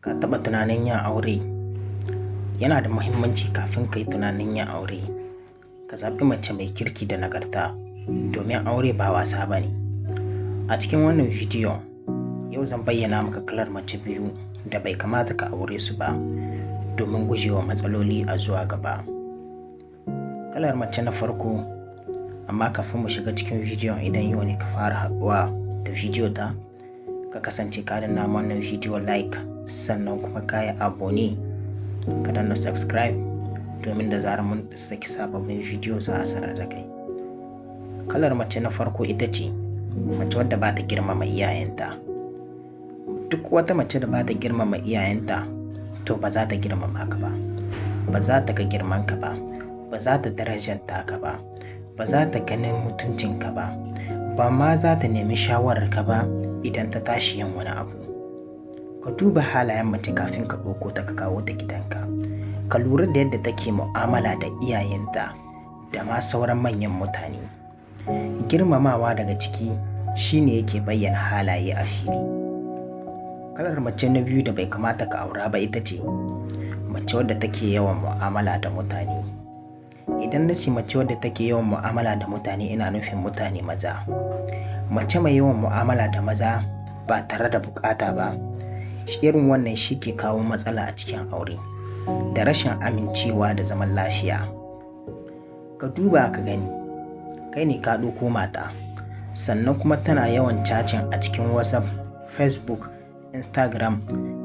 Ka taɓa tunanin yin aure? Yana da muhimmanci kafin ka yi tunanin yin aure, ka zaɓi mace mai kirki da nagarta domin aure ba wasa ba ne. A cikin wannan bidiyon, yau zan bayyana maka kalar mace biyu da bai kamata ka aure su ba domin gujewa matsaloli a zuwa gaba. Kalar mace na farko, amma kafin mu shiga cikin bidiyon, idan yau ne ka fara haɗuwa da bidiyo ta, ka kasance ka danna wannan bidiyo like, sannan kuma ka yi abone, ka danna subscribe domin da zarar mun saki sababbin bidiyo za a sanar da kai. Kalar mace na farko ita ce mace wadda ba ta girmama iyayenta. Duk wata mace da ba ta girmama iyayenta to ba za ta girmama ka ba, ba za ta ga girman ka ba, ba za ta darajanta ka ba, ba za ta ganin mutuncinka ba, ba ma za ta nemi shawararka ba idan ta tashi yin wani abu. Ka duba halayen mace kafin ka ɗauko ta ka kawo ta gidanka. Ka lura da yadda take mu'amala da iyayenta da ma sauran manyan mutane. Girmamawa daga ciki shine yake bayyana halaye a fili. Kalar mace na biyu da bai kamata ka aura ba ita ce mace wadda take yawan mu'amala da mutane. Idan na ce mace wadda take yawan mu'amala da mutane, ina nufin mutane maza. Mace mai yawan mu'amala da maza ba tare da bukata ba, irin wannan shi ke kawo matsala a cikin aure da rashin amincewa da zaman lafiya. Ka duba ka gani, kai ne ka ɗauko mata, sannan kuma tana yawan chatting a cikin WhatsApp, Facebook, Instagram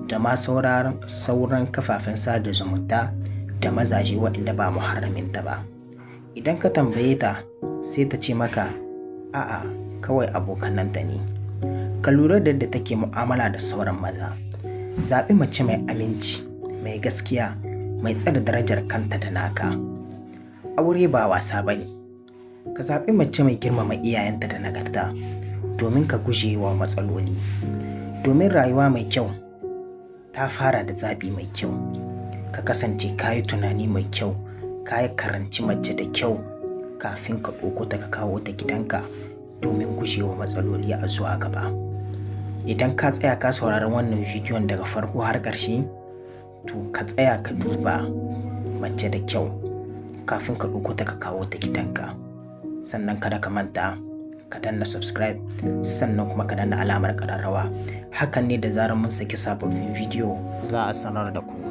da ma sauran kafafen sada zumunta da mazaje waɗanda ba muharraminta ba. Idan ka tambaye ta sai ta ce maka a'a, kawai abokananta ne. Ka lura da yadda take mu'amala da sauran maza. Zaɓi mace mai aminci, mai gaskiya, mai tsare darajar kanta da naka. Aure ba wasa ba ne. Ka zaɓi mace mai girmama iyayenta da nagarta domin ka guje wa matsaloli. Domin rayuwa mai kyau ta fara da zaɓi mai kyau. Ka kasance ka yi tunani mai kyau, ka yi karanci mace da kyau kafin ka ɗauko ta ka kawo ta gidanka domin gujewa matsaloli a zuwa gaba. Idan ka tsaya ka saurari wannan bidiyon daga farko har ƙarshe, to ka tsaya ka duba mace da kyau kafin ka ɗauko ta ka kawo ta gidanka. Sannan kada ka manta ka danna subscribe, sannan kuma ka danna alamar ƙararrawa. Hakan ne da zarar mun saki sababbin bidiyo za a sanar da ku.